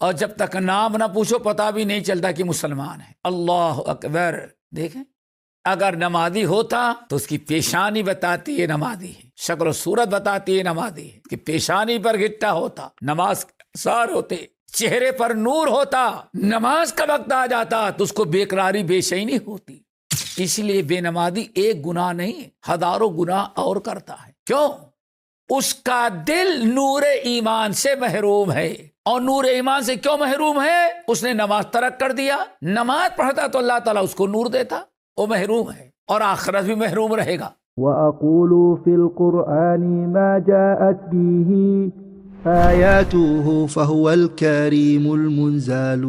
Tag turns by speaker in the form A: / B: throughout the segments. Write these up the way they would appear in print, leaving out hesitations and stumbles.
A: اور جب تک نام نہ پوچھو پتہ بھی نہیں چلتا کہ مسلمان ہے۔ اللہ اکبر۔ دیکھیں، اگر نمازی ہوتا تو اس کی پیشانی بتاتی ہے نمازی ہے، شکل و صورت بتاتی ہے نمازی ہے، کہ پیشانی پر گٹا ہوتا نماز سار ہوتے، چہرے پر نور ہوتا، نماز کا وقت آ جاتا تو اس کو بے قراری بے چینی ہوتی۔ اس لیے بے نمازی ایک گناہ نہیں، ہزاروں گناہ اور کرتا ہے۔ کیوں؟ اس کا دل نور ایمان سے محروم ہے۔ اور نور ایمان سے کیوں محروم ہے؟ اس نے نماز ترک کر دیا۔ نماز پڑھتا تو اللہ تعالیٰ اس کو نور دیتا، وہ محروم ہے اور آخرت بھی محروم رہے گا۔
B: وَأَقُولُ فِي الْقُرْآنِ مَا جَاءَتْ بِهِ آيَاتُهُ فَهُوَ الْكَرِيمُ الْمُنزَالُ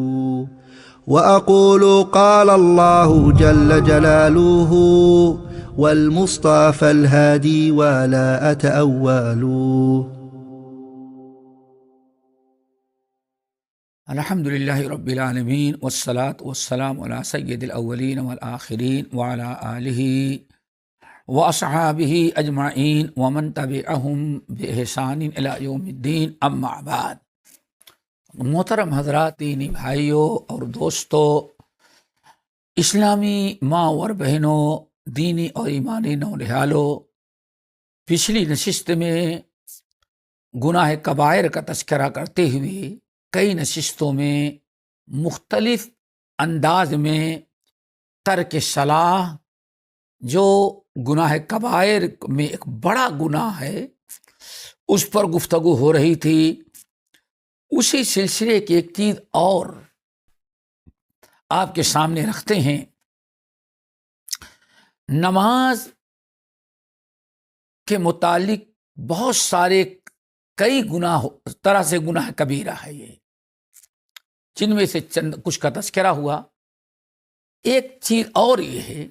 B: وَأَقُولُ قَالَ اللَّهُ جَلَّ جَلَالُهُ وَالْمُصْطَفَى الْهَادِي وَلَا أَتَأَوَّلُ۔
A: الحمدللہ رب العالمین والصلاة والسلام علی سید الاولین والآخرین وعلی آلہ واصحابہ اجمعین ومن تبعہم بإحسان الی یوم الدین، اما بعد۔ محترم حضرات، دینی بھائیوں اور دوستو، اسلامی ماں اور بہنوں، دینی اور ایمانی نونہالوں، پچھلی نشست میں گناہ کبائر کا تذکرہ کرتے ہوئے کئی نشستوں میں مختلف انداز میں ترک صلاح، جو گناہ کبائر میں ایک بڑا گناہ ہے، اس پر گفتگو ہو رہی تھی۔ اسی سلسلے کی ایک چیز اور آپ کے سامنے رکھتے ہیں۔ نماز کے متعلق بہت سارے کئی گناہ طرح سے گناہ کبیرہ ہے یہ، جن میں سے چند کچھ کا تذکرہ ہوا۔ ایک چیز اور یہ ہے،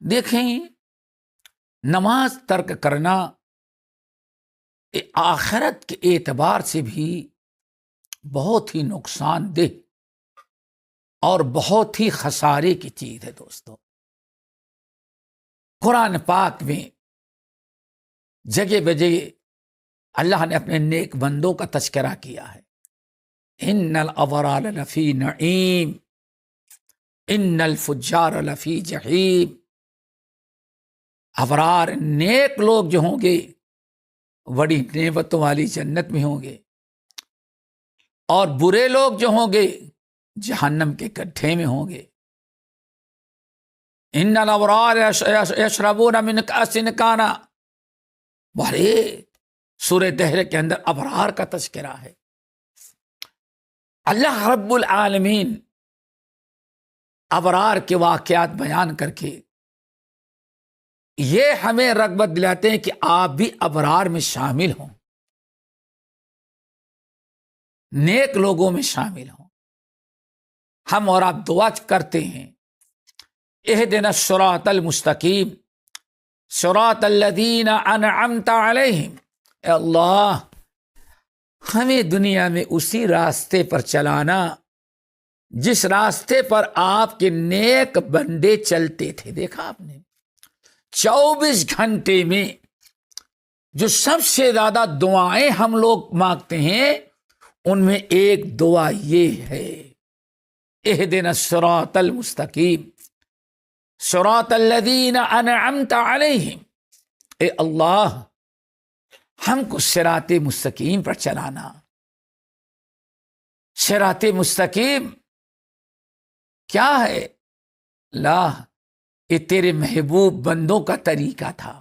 A: دیکھیں، نماز ترک کرنا آخرت کے اعتبار سے بھی بہت ہی نقصان دہ اور بہت ہی خسارے کی چیز ہے۔ دوستو، قرآن پاک میں جگہ بجگہ اللہ نے اپنے نیک بندوں کا تذکرہ کیا ہے۔ ان الابرار لفی نعیم ان الفجار لفی جحیم۔ ابرار نیک لوگ جو ہوں گے بڑی نعمتوں والی جنت میں ہوں گے، اور برے لوگ جو ہوں گے جہنم کے گڈھے میں ہوں گے۔ ان الابرار یشربون من کأس کان، بڑے سورہ دہر کے اندر ابرار کا تذکرہ ہے۔ اللہ رب العالمین ابرار کے واقعات بیان کر کے یہ ہمیں رغبت دلاتے ہیں کہ آپ بھی ابرار میں شامل ہوں، نیک لوگوں میں شامل ہوں۔ ہم اور آپ دعا کرتے ہیں، اہدنا الصراط المستقیم صراط الذین انعمت علیہم۔ اے اللہ، ہمیں دنیا میں اسی راستے پر چلانا جس راستے پر آپ کے نیک بندے چلتے تھے۔ دیکھا آپ نے، 24 گھنٹے میں جو سب سے زیادہ دعائیں ہم لوگ مانگتے ہیں، ان میں ایک دعا یہ ہے، اہدنا الصراط المستقیم صراط الذین انعمت علیہم۔ اے اللہ، ہم کو صراط مستقیم پر چلانا۔ صراط مستقیم کیا ہے؟ یہ تیرے محبوب بندوں کا طریقہ تھا۔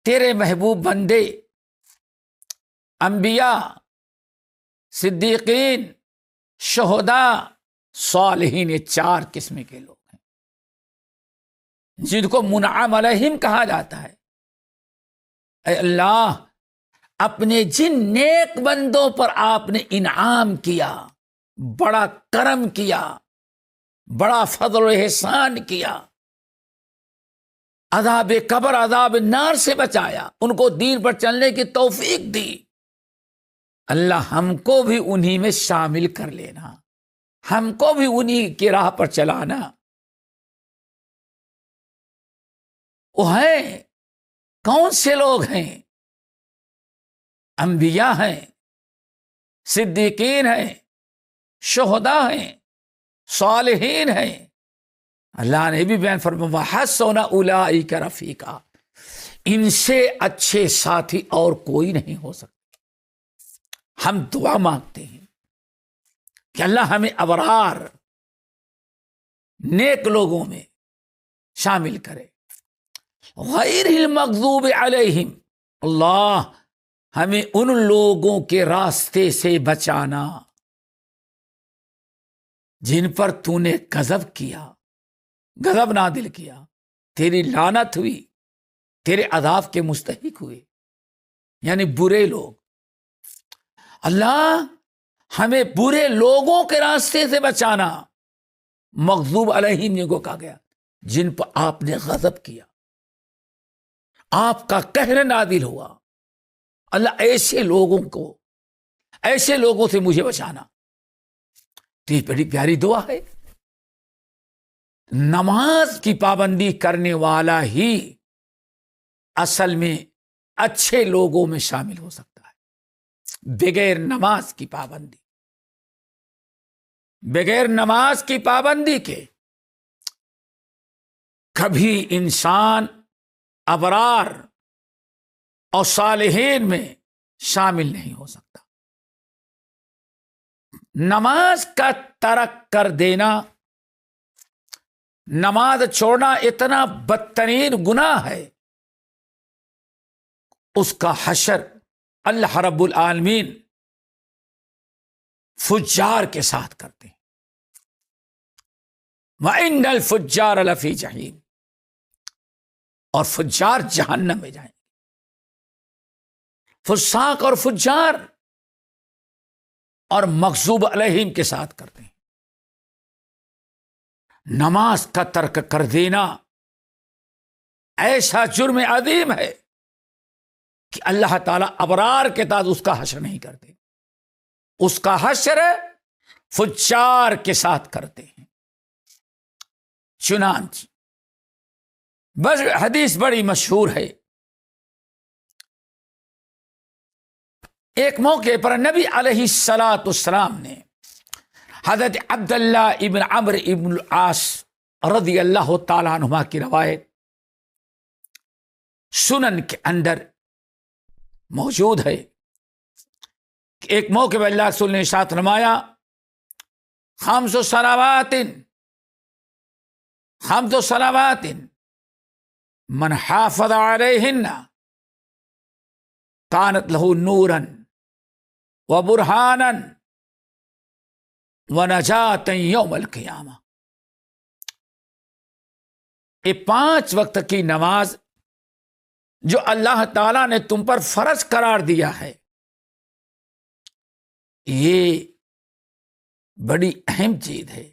A: تیرے محبوب بندے انبیاء، صدیقین، شہداء، صالحین، یہ 4 قسم کے لوگ ہیں جن کو منعم علیہم کہا جاتا ہے۔ اے اللہ، اپنے جن نیک بندوں پر آپ نے انعام کیا، بڑا کرم کیا، بڑا فضل و احسان کیا، عذاب قبر، عذاب نار سے بچایا، ان کو دین پر چلنے کی توفیق دی، اللہ ہم کو بھی انہی میں شامل کر لینا، ہم کو بھی انہی کی راہ پر چلانا۔ وہ ہیں کون سے لوگ ہیں؟ انبیاء ہیں، صدیقین ہیں، شہداء ہیں، صالحین ہیں۔ اللہ نے بھی بیان فرمایا وَحَسُنَ أُولَٰئِكَ رَفِیقًا، ان سے اچھے ساتھی اور کوئی نہیں ہو سکتا۔ ہم دعا مانگتے ہیں کہ اللہ ہمیں ابرار نیک لوگوں میں شامل کرے، غیر المغضوب علیہم، اللہ ہمیں ان لوگوں کے راستے سے بچانا جن پر تو نے غضب کیا، غضب نازل کیا، تیری لعنت ہوئی، تیرے عذاب کے مستحق ہوئے، یعنی برے لوگ۔ اللہ ہمیں برے لوگوں کے راستے سے بچانا۔ مغضوب علیہم جن کو کہا گیا جن پر آپ نے غضب کیا، آپ کا قہر نازل ہوا، اللہ ایسے لوگوں سے مجھے بچانا۔ تو یہ بڑی پیاری دعا ہے۔ نماز کی پابندی کرنے والا ہی اصل میں اچھے لوگوں میں شامل ہو سکتا ہے۔ بغیر نماز کی پابندی کے کبھی انسان ابرار اور صالحین میں شامل نہیں ہو سکتا۔ نماز کا ترک کر دینا، نماز چھوڑنا اتنا بدترین گناہ ہے، اس کا حشر اللہ رب العالمین فجار کے ساتھ کرتے ہیں۔ وَإِنَّ الْفُجَّارَ لَفِي جَحِيمٍ، اور فجار جہنم میں جائیں گے۔ فساق اور فجار اور مغضوب علیہم کے ساتھ کرتے ہیں۔ نماز کا ترک کر دینا ایسا جرم عظیم ہے کہ اللہ تعالیٰ ابرار کے ساتھ اس کا حشر نہیں کرتے، اس کا حشر فجار کے ساتھ کرتے ہیں۔ چنانچہ بس حدیث بڑی مشہور ہے، ایک موقع پر نبی علیہ السلام نے حضرت عبداللہ ابن عمرو ابن العاص رضی اللہ تعالیٰ عنہما کی روایت سنن کے اندر موجود ہے کہ ایک موقع پر اللہ رسول نے ارشاد فرمایا خمس صلوات من حافظ علیہن کانت لہ نورا وبرہانا ونجاتا یوم القیامہ۔ یہ 5 وقت کی نماز جو اللہ تعالیٰ نے تم پر فرض قرار دیا ہے، یہ بڑی اہم چیز ہے۔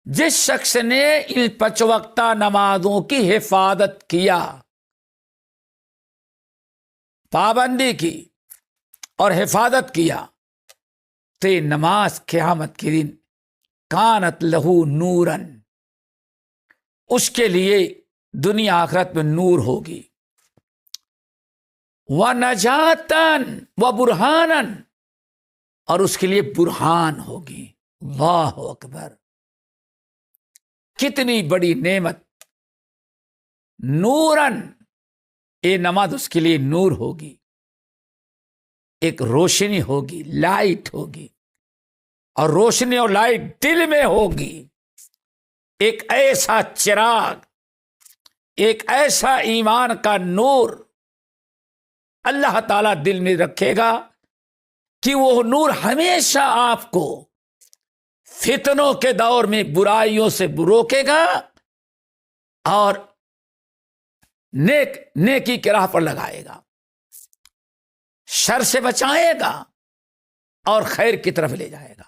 A: جس شخص نے ان 5 وقتہ نمازوں کی حفاظت کیا، پابندی کی اور حفاظت کیا، تو یہ نماز قیامت کے دن کانت لہو نورن، اس کے لیے دنیا آخرت میں نور ہوگی، وَنَجَاتًا وَبُرْحَانًا، اور اس کے لیے برہان ہوگی۔ اللہ اکبر، کتنی بڑی نعمت! نورن، یہ نماز اس کے لیے نور ہوگی، ایک روشنی ہوگی، لائٹ ہوگی، اور روشنی اور لائٹ دل میں ہوگی۔ ایک ایسا چراغ، ایک ایسا ایمان کا نور اللہ تعالیٰ دل میں رکھے گا کہ وہ نور ہمیشہ آپ کو فتنوں کے دور میں برائیوں سے روکے گا اور نیکی کی راہ پر لگائے گا، شر سے بچائے گا اور خیر کی طرف لے جائے گا،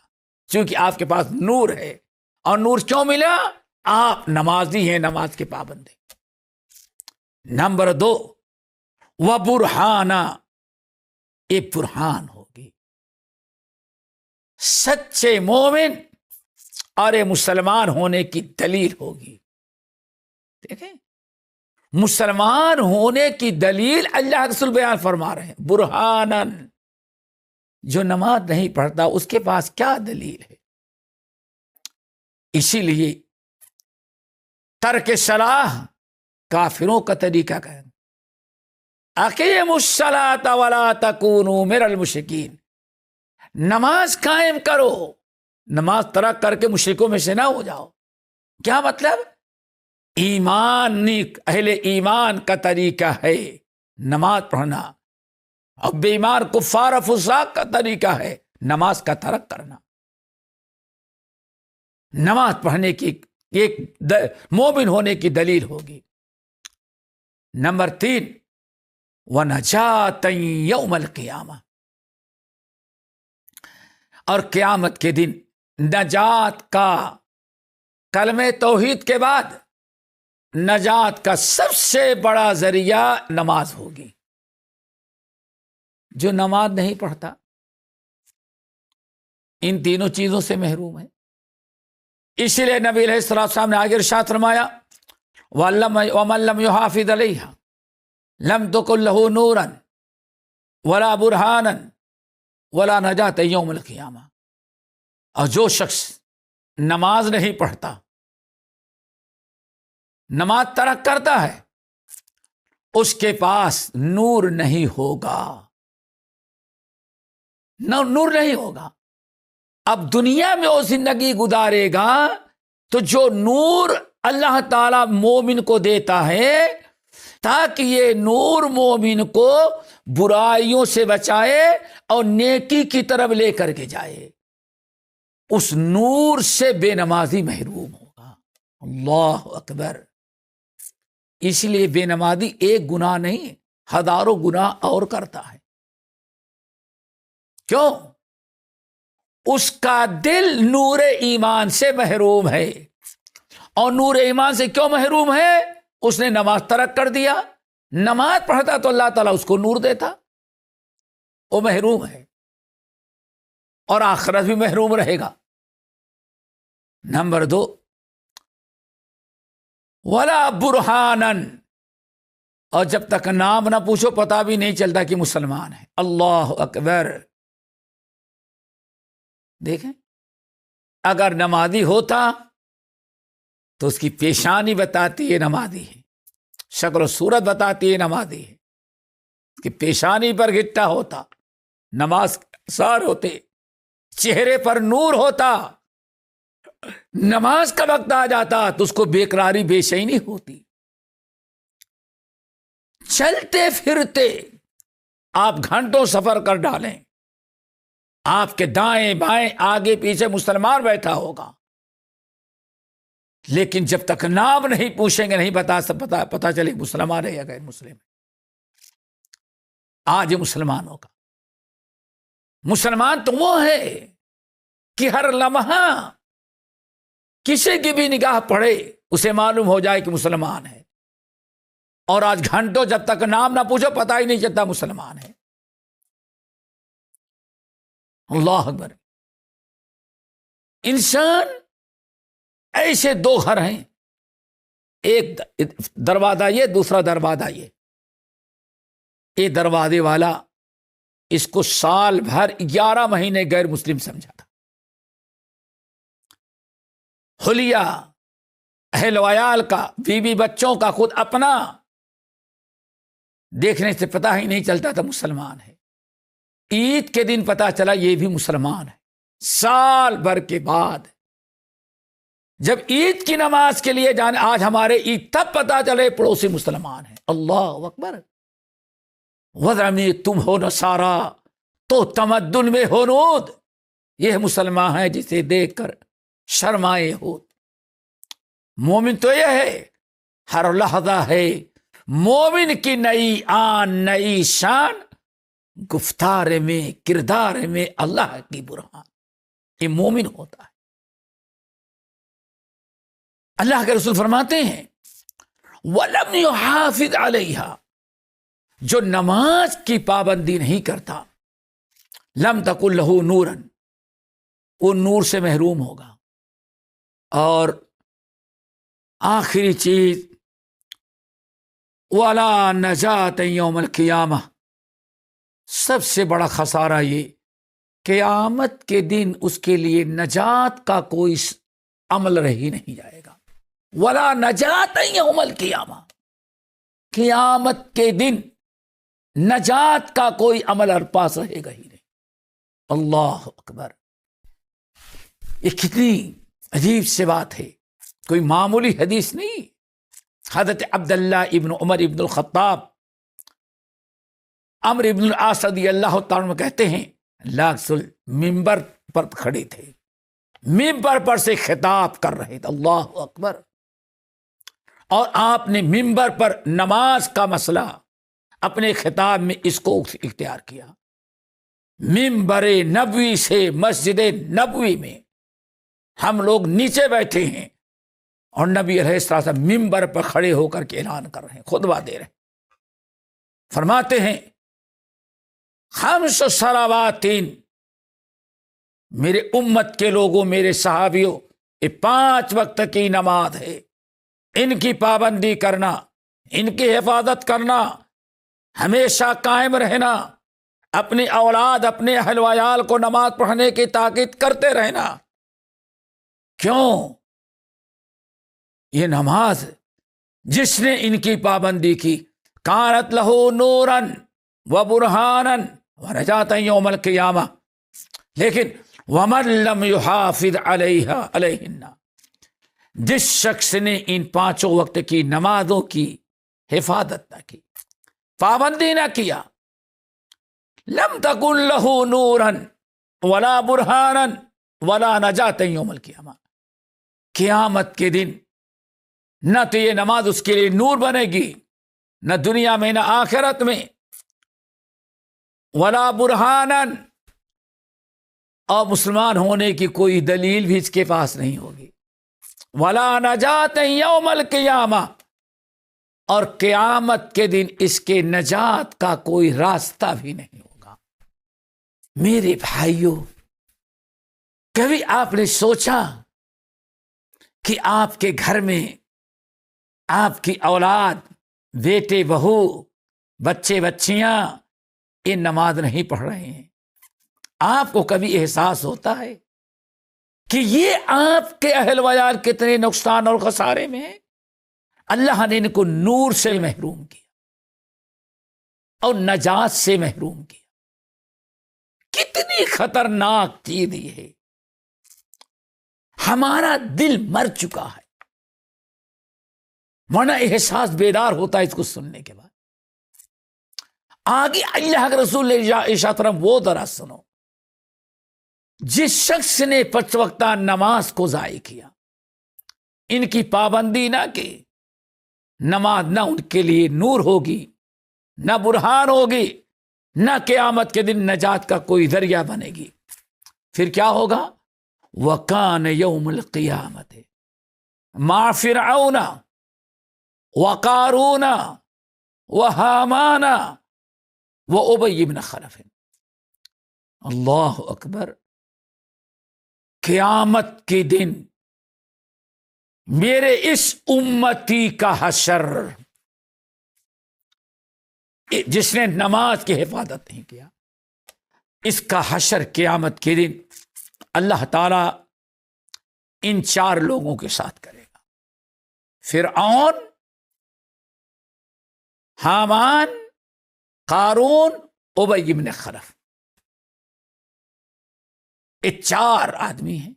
A: چونکہ آپ کے پاس نور ہے۔ اور نور کیوں ملا؟ آپ نمازی ہیں، نماز کے پابند ہیں۔ نمبر 2، وَبُرْحَانًا، یہ برہان ہوگی، سچے مومن اور مسلمان ہونے کی دلیل ہوگی۔ دیکھیں، مسلمان ہونے کی دلیل اللہ رسول بیان فرما رہے ہیں، برہانن، جو نماز نہیں پڑھتا اس کے پاس کیا دلیل ہے؟ اسی لیے ترک صلاح کافروں کا طریقہ ہے. اقیموا الصلاۃ ولا تکونوا من المشرکین. نماز قائم کرو، نماز ترک کر کے مشرکوں میں سے نہ ہو جاؤ. کیا مطلب؟ اہل ایمان کا طریقہ ہے نماز پڑھنا، اور بے ایمان کفار و فساق کا طریقہ ہے نماز کا ترک کرنا. نماز پڑھنے کی ایک مومن ہونے کی دلیل ہوگی. نمبر 3، وَنَجَاتًا يَوْمَ الْقِيَامَةِ. اور قیامت کے دن نجات کا، کلمہ توحید کے بعد نجات کا سب سے بڑا ذریعہ نماز ہوگی. جو نماز نہیں پڑھتا ان تینوں چیزوں سے محروم ہے. اسی لیے نبی علیہ السلام نے آگے ارشاد فرمایا وَمَن لَّمْ يُحَافِظْ عَلَيْهَا لَمْ تَكُن لَّهُ نُورًا وَلَا بُرْهَانًا وَلَا نَجَاةً يَوْمَ الْقِيَامَةِ. اور جو شخص نماز نہیں پڑھتا، نماز ترک کرتا ہے، اس کے پاس نور نہیں ہوگا، نور نہیں ہوگا. اب دنیا میں وہ زندگی گزارے گا تو جو نور اللہ تعالی مومن کو دیتا ہے تاکہ یہ نور مومن کو برائیوں سے بچائے اور نیکی کی طرف لے کر کے جائے، اس نور سے بے نمازی محروم ہوگا. اللہ اکبر. اس لیے بے نمازی ایک گناہ نہیں، ہزاروں گناہ اور کرتا ہے. کیوں؟ اس کا دل نور ایمان سے محروم ہے. اور نور ایمان سے کیوں محروم ہے؟ اس نے نماز ترک کر دیا. نماز پڑھتا تو اللہ تعالیٰ اس کو نور دیتا، وہ محروم ہے اور آخرت بھی محروم رہے گا. نمبر 2، ولا برہانن. اور جب تک نام نہ پوچھو پتا بھی نہیں چلتا کہ مسلمان ہے. اللہ اکبر. دیکھیں، اگر نمازی ہوتا تو اس کی پیشانی بتاتی ہے نمازی ہے، شکل و صورت بتاتی ہے نمازی ہے. اس کی پیشانی پر گٹا ہوتا، نماز سار ہوتے، چہرے پر نور ہوتا، نماز کا وقت آ جاتا تو اس کو بےقراری بے چینی ہوتی. چلتے پھرتے آپ گھنٹوں سفر کر ڈالیں، آپ کے دائیں بائیں آگے پیچھے مسلمان بیٹھا ہوگا، لیکن جب تک نام نہیں پوچھیں گے نہیں پتا چلے مسلمان ہے یا غیر مسلم. آج مسلمانوں کا، مسلمان تو وہ ہے کہ ہر لمحہ کسی کی بھی نگاہ پڑے اسے معلوم ہو جائے کہ مسلمان ہے. اور آج گھنٹوں جب تک نام نہ پوچھو پتہ ہی نہیں چلتا مسلمان ہے. اللہ اکبر. انسان ایسے 2 گھر ہیں، ایک دروازہ یہ، دوسرا دروازہ یہ. یہ دروازے والا اس کو سال بھر 11 مہینے غیر مسلم سمجھا تھا. حلیہ اہل ویال کا، بیوی بچوں کا، خود اپنا دیکھنے سے پتہ ہی نہیں چلتا تھا مسلمان ہے. عید کے دن پتہ چلا یہ بھی مسلمان ہے. سال بھر کے بعد جب عید کی نماز کے لیے جانے، آج ہمارے عید تب پتہ چلے پڑوسی مسلمان ہیں. اللہ اکبر. وضع میں تم ہو نصارا تو تمدن میں ہو نود. یہ مسلمان ہے جسے دیکھ کر شرمائے ہو. مومن تو یہ ہے ہر لحظہ ہے مومن کی نئی آن نئی شان، گفتار میں کردار میں اللہ کی برہان. یہ مومن ہوتا ہے. اللہ کے رسول فرماتے ہیں وَلَمْ يُحَافِظْ عَلَيْهَا. جو نماز کی پابندی نہیں کرتا، لم تکن لہو نورن، وہ نور سے محروم ہوگا. اور آخری چیز وَلَا نَجَاةً يَوْمَ الْقِيَامَةِ. سب سے بڑا خسارہ یہ قیامت کے دن اس کے لیے نجات کا کوئی عمل رہی نہیں جائے گا. ولا نجات یوم القیامہ، قیامت کے دن نجات کا کوئی عمل اور پاس رہے گا ہی نہیں. اللہ اکبر. یہ کتنی عجیب سی بات ہے، کوئی معمولی حدیث نہیں. حضرت عبداللہ ابن عمر ابن الخطاب عمرو ابن العاص رضی اللہ تعالیٰ عنہ کہتے ہیں ممبر پر کھڑے تھے، ممبر پر سے خطاب کر رہے تھے. اللہ اکبر. اور آپ نے ممبر پر نماز کا مسئلہ اپنے خطاب میں اس کو اختیار کیا. ممبر نبوی سے مسجد نبوی میں ہم لوگ نیچے بیٹھے ہیں اور نبی علیہ السلام ممبر پر کھڑے ہو کر کے اعلان کر رہے ہیں، خطبہ دے رہے ہیں. فرماتے ہیں خمس صلوات، میرے امت کے لوگوں، میرے صحابیوں، یہ 5 وقت کی نماز ہے، ان کی پابندی کرنا، ان کی حفاظت کرنا، ہمیشہ قائم رہنا، اپنی اولاد اپنے اہل وعیال کو نماز پڑھنے کی تاکید کرتے رہنا. کیوں؟ یہ نماز جس نے ان کی پابندی کی کانت لہو نورن و برہانن و نجات یوم القیامہ. لیکن ومن لم یحافظ علیہن، جس شخص نے ان 5 وقت کی نمازوں کی حفاظت نہ کی، پابندی نہ کیا، لم تکن لہ نورن ولا برہانن ولا نجات یوم القیامہ، قیامت کے دن نہ تو یہ نماز اس کے لیے نور بنے گی، نہ دنیا میں نہ آخرت میں، ولا برہانن، اور مسلمان ہونے کی کوئی دلیل بھی اس کے پاس نہیں ہوگی، ولا نجات یوم القیامہ، اور قیامت کے دن اس کے نجات کا کوئی راستہ بھی نہیں ہوگا. میرے بھائیوں، کبھی آپ نے سوچا کہ آپ کے گھر میں آپ کی اولاد، بیٹے بہو، بچے بچیاں یہ نماز نہیں پڑھ رہے ہیں؟ آپ کو کبھی احساس ہوتا ہے کہ یہ آپ کے اہل وعیال کتنے نقصان اور خسارے میں ہیں؟ اللہ نے ان کو نور سے محروم کیا اور نجات سے محروم کیا. کتنی خطرناک چیز یہ ہے. ہمارا دل مر چکا ہے، ورنہ احساس بیدار ہوتا ہے اس کو سننے کے بعد. آگے اللہ کے رسول نے ارشاد فرمایا، وہ ذرا سنو، جس شخص نے 5 وقتہ نماز کو ضائع کیا، ان کی پابندی نہ کی، نماز نہ ان کے لیے نور ہوگی، نہ برہان ہوگی، نہ قیامت کے دن نجات کا کوئی ذریعہ بنے گی. پھر کیا ہوگا؟ وَكَانَ يَوْمُ الْقِيَامَةِ مَعَ فِرْعَوْنَ وَقَارُونَ وَحَامَانَ وَأُبَيِّ بْنَ خَلَفٍ. اللہ اکبر. قیامت کے دن میرے اس امتی کا حشر، جس نے نماز کی حفاظت نہیں کیا، اس کا حشر قیامت کے دن اللہ تعالی ان 4 لوگوں کے ساتھ کرے گا: فرعون، حامان، قارون، ابی بن خلف. یہ 4 آدمی ہیں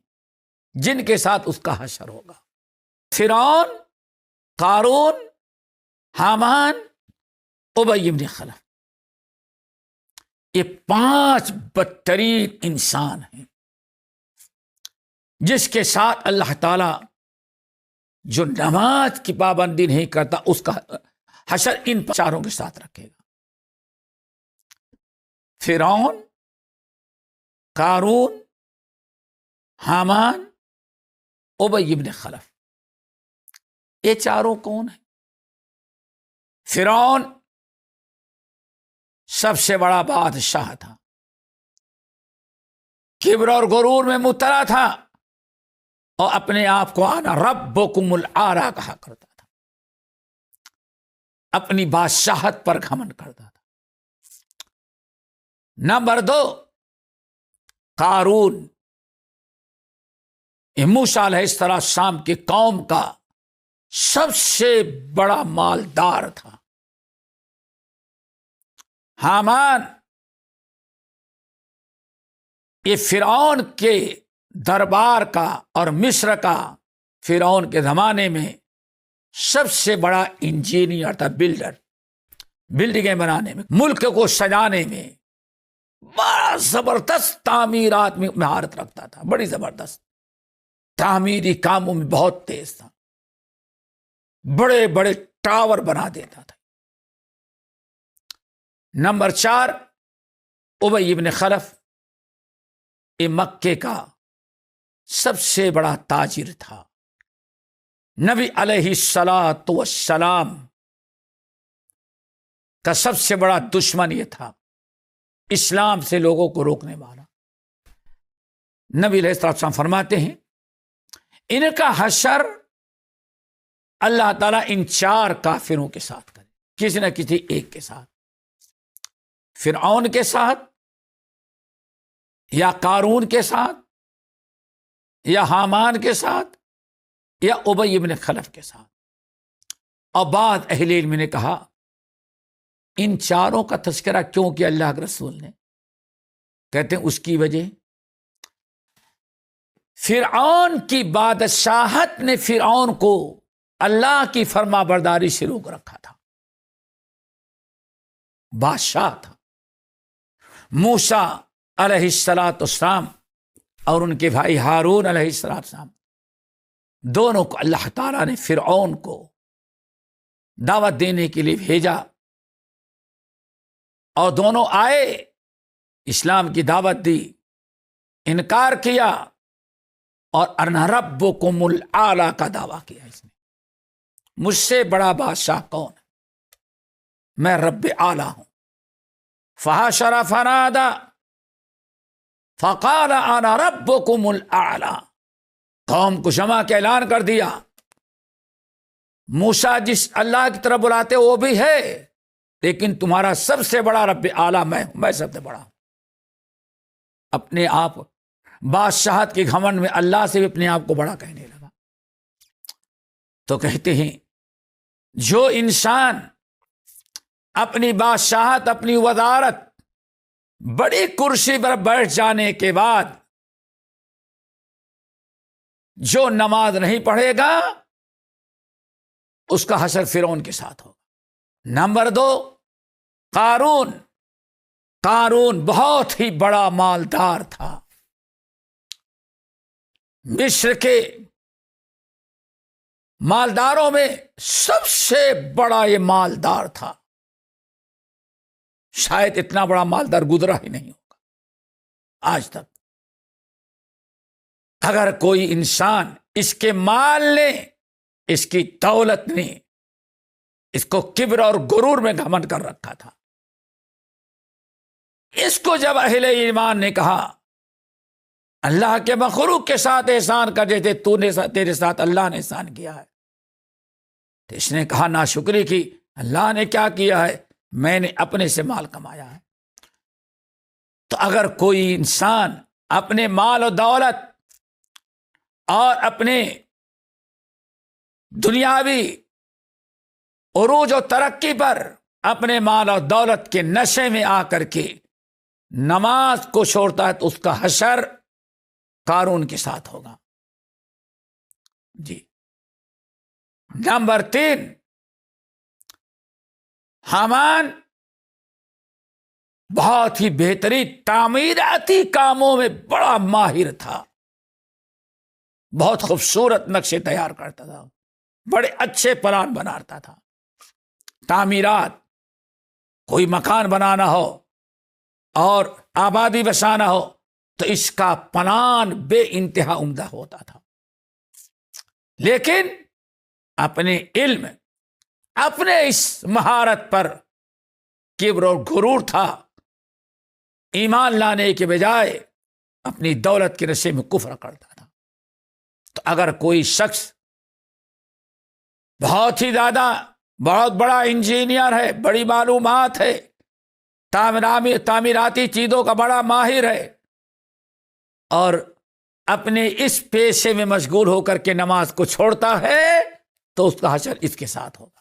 A: جن کے ساتھ اس کا حشر ہوگا. فرعون، قارون، حامان، ابی بن خلف. یہ 5 بدترین انسان ہیں جس کے ساتھ اللہ تعالی جو نماز کی پابندی نہیں کرتا اس کا حشر ان 4 کے ساتھ رکھے گا. فرعون، قارون، حامان، ابی بن خلف. یہ 4 کون ہیں؟ فرعون سب سے بڑا بادشاہ تھا، کبر اور غرور میں مبتلا تھا اور اپنے آپ کو انا ربکم الاعلی کہا کرتا تھا، اپنی بادشاہت پر گھمنڈ کرتا تھا. نمبر 2، قارون موسیٰ علیہ السلام کی قوم کا سب سے بڑا مالدار تھا۔ حامان یہ فرعون کے دربار کا اور مصر کا فرعون کے زمانے میں سب سے بڑا انجینئر تھا، بلڈر، بلڈنگیں بنانے میں، ملک کو سجانے میں بڑا زبردست تعمیرات میں مہارت رکھتا تھا، بڑی زبردست تعمیری کاموں میں بہت تیز تھا، بڑے بڑے ٹاور بنا دیتا تھا۔ نمبر 4 ابی بن خلف، یہ مکے کا سب سے بڑا تاجر تھا، نبی علیہ السلام کا سب سے بڑا دشمن یہ تھا، اسلام سے لوگوں کو روکنے والا۔ نبی علیہ السلام فرماتے ہیں ان کا حشر اللہ تعالیٰ ان 4 کافروں کے ساتھ کرے، کسی نہ کسی ایک کے ساتھ، فرعون کے ساتھ یا قارون کے ساتھ یا حامان کے ساتھ یا ابی بن خلف کے ساتھ۔ اور بعض اہل علم نے کہا ان 4 کا تذکرہ کیوں کیا اللہ کے رسول نے؟ کہتے ہیں اس کی وجہ فرعون کی بادشاہت نے فرعون کو اللہ کی فرما برداری سے روک رکھا تھا، بادشاہ تھا۔ موسیٰ علیہ السلام اور ان کے بھائی ہارون علیہ السلام دونوں کو اللہ تعالیٰ نے فرعون کو دعوت دینے کے لیے بھیجا، اور دونوں آئے، اسلام کی دعوت دی، انکار کیا، اور انا ربکم الاعلی کا دعویٰ کیا اس نے، مجھ سے بڑا بادشاہ کون ہے؟ میں رب اعلی ہوں۔ فحشر فنادى فقال انا ربکم الاعلی، قوم کو جمع کے اعلان کر دیا، موسیٰ جس اللہ کی طرف بلاتے وہ بھی ہے، لیکن تمہارا سب سے بڑا رب اعلیٰ میں ہوں، میں سب سے بڑا ہوں۔ اپنے آپ بادشاہت کے گھمنڈ میں اللہ سے بھی اپنے آپ کو بڑا کہنے لگا۔ تو کہتے ہیں جو انسان اپنی بادشاہت، اپنی وزارت، بڑی کرسی پر بیٹھ جانے کے بعد جو نماز نہیں پڑھے گا اس کا حشر فرعون کے ساتھ ہوگا۔ نمبر 2 قارون بہت ہی بڑا مالدار تھا، مصر کے مالداروں میں سب سے بڑا یہ مالدار تھا، شاید اتنا بڑا مالدار گزرا ہی نہیں ہوگا آج تک۔ اگر کوئی انسان اس کے مال نے، اس کی دولت نے اس کو کبر اور غرور میں گھمنڈ کر رکھا تھا، اس کو جب اہل ایمان نے کہا اللہ کے مخلوق کے ساتھ احسان کر دیتے، تیرے ساتھ اللہ نے احسان کیا ہے، تو اس نے کہا ناشکری کی، اللہ نے کیا کیا ہے؟ میں نے اپنے سے مال کمایا ہے۔ تو اگر کوئی انسان اپنے مال و دولت اور اپنے دنیاوی عروج و ترقی پر اپنے مال اور دولت کے نشے میں آ کر کے نماز کو چھوڑتا ہے تو اس کا حشر قارون کے ساتھ ہوگا۔ جی نمبر 3 حامان بہت ہی بہترین تعمیراتی کاموں میں بڑا ماہر تھا، بہت خوبصورت نقشے تیار کرتا تھا، بڑے اچھے پلان بناتا تھا، تعمیرات، کوئی مکان بنانا ہو اور آبادی بسانا ہو تو اس کا پلان بے انتہا عمدہ ہوتا تھا، لیکن اپنے علم، اپنے اس مہارت پر کبر اور غرور تھا، ایمان لانے کے بجائے اپنی دولت کے نشے میں کفر کرتا تھا۔ تو اگر کوئی شخص بہت ہی زیادہ بہت بڑا انجینئر ہے، بڑی معلومات ہے، تعمیراتی چیزوں کا بڑا ماہر ہے، اور اپنے اس پیشے میں مشغول ہو کر کے نماز کو چھوڑتا ہے تو اس کا حشر اس کے ساتھ ہوگا۔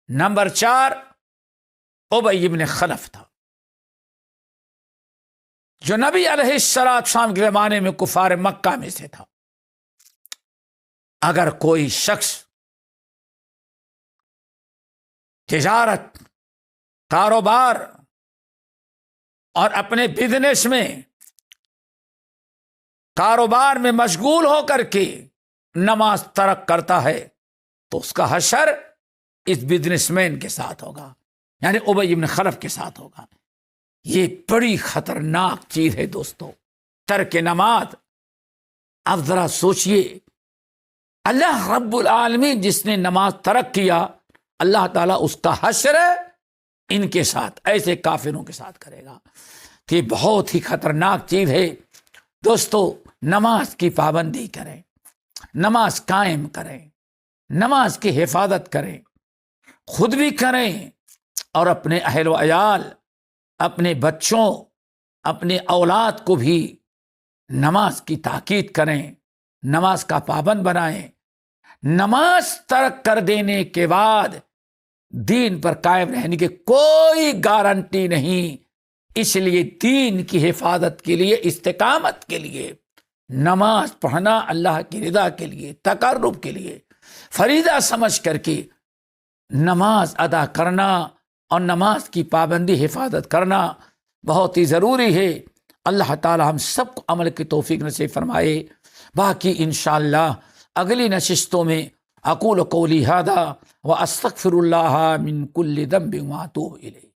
A: نمبر 4 ابی بن خلف تھا، جو نبی علیہ السلام کے زمانے میں کفار مکہ میں سے تھا۔ اگر کوئی شخص تجارت، کاروبار اور اپنے بزنس میں، کاروبار میں مشغول ہو کر کے نماز ترک کرتا ہے تو اس کا حشر اس بزنس مین کے ساتھ ہوگا، یعنی ابی بن خلف کے ساتھ ہوگا۔ یہ بڑی خطرناک چیز ہے دوستو، ترک نماز۔ اب ذرا سوچئے، اللہ رب العالمین جس نے نماز ترک کیا، اللہ تعالیٰ اس کا حشر ان کے ساتھ، ایسے کافروں کے ساتھ کرے گا۔ یہ بہت ہی خطرناک چیز ہے دوستو۔ نماز کی پابندی کریں، نماز قائم کریں، نماز کی حفاظت کریں، خود بھی کریں اور اپنے اہل و عیال، اپنے بچوں، اپنے اولاد کو بھی نماز کی تاکید کریں، نماز کا پابند بنائیں۔ نماز ترک کر دینے کے بعد دین پر قائم رہنے کی کوئی گارنٹی نہیں، اس لیے دین کی حفاظت کے لیے، استقامت کے لیے نماز پڑھنا اللہ کی رضا کے لیے، تقرب کے لیے فریضہ سمجھ کر کے نماز ادا کرنا اور نماز کی پابندی، حفاظت کرنا بہت ہی ضروری ہے۔ اللہ تعالی ہم سب کو عمل کی توفیق نصیب فرمائے۔ باقی انشاءاللہ اگلی نشستوں میں اقول قولی ھذا واستغفر اللہ من کل ذنب واتوب الیہ۔